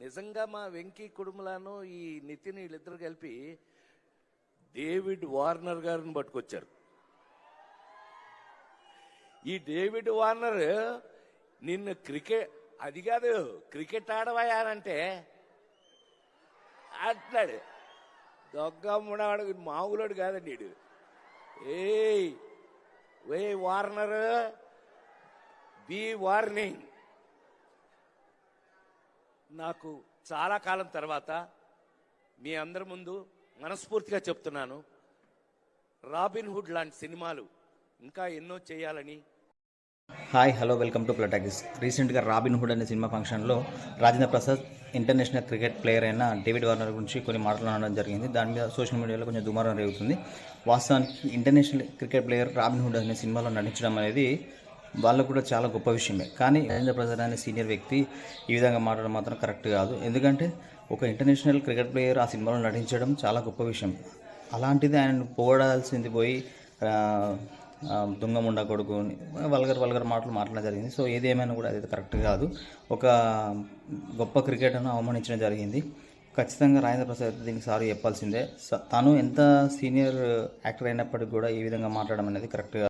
నిజంగా మా వెంకీ కుటుంబలాను ఈ నితిన్ వీళ్ళిద్దరు కలిపి డేవిడ్ వార్నర్ గారిని పట్టుకొచ్చారు. ఈ డేవిడ్ వార్నర్ నిన్ను క్రికెట్ అది కాదు క్రికెట్ ఆడవయానంటే అంటున్నాడు. దొగ్గమ్మడాడు మామూలుడు కాదండి వీడు. ఏ వార్నర్ బి వార్నింగ్. నాకు చాలా కాలం తర్వాత మీ అందరి ముందు మనస్ఫూర్తిగా చెప్తున్నాను, రాబిన్ హుడ్ లాంటి సినిమాలు ఇంకా ఎన్నో చేయాలని. హాయ్ హలో వెల్కమ్ టు ప్లటాగిస్. రీసెంట్గా రాబిన్ హుడ్ అనే సినిమా ఫంక్షన్లో Rajendra Prasad international cricket player అయిన డేవిడ్ వార్నర్ గురించి కొన్ని మాటలు అనడం జరిగింది. దాని మీద సోషల్ మీడియాలో కొంచెం దుమారం రేగుతుంది. వాస్తవానికి international cricket player robin Hood అనే సినిమాలో నటించడం అనేది వాళ్ళకు కూడా చాలా గొప్ప విషయమే. కానీ రాజేంద్ర ప్రసాద్ అనే సీనియర్ వ్యక్తి ఈ విధంగా మాట్లాడడం మాత్రం కరెక్ట్ కాదు. ఎందుకంటే ఒక ఇంటర్నేషనల్ క్రికెట్ ప్లేయర్ ఆ సినిమాలో నటించడం చాలా గొప్ప విషయం. అలాంటిది ఆయనను పొగడాల్సింది పోయి దొంగముండా కొడుకు వల్గర్ మాటలు మాట్లాడడం జరిగింది. సో ఏదేమైనా కూడా అది కరెక్ట్ కాదు. ఒక గొప్ప క్రికెటర్ను అవమానించడం జరిగింది. ఖచ్చితంగా రాజేంద్ర ప్రసాద్ దీనికి సారీ చెప్పాల్సిందే. తను ఎంత సీనియర్ యాక్టర్ అయినప్పటికీ కూడా ఈ విధంగా మాట్లాడడం అనేది కరెక్ట్ కాదు.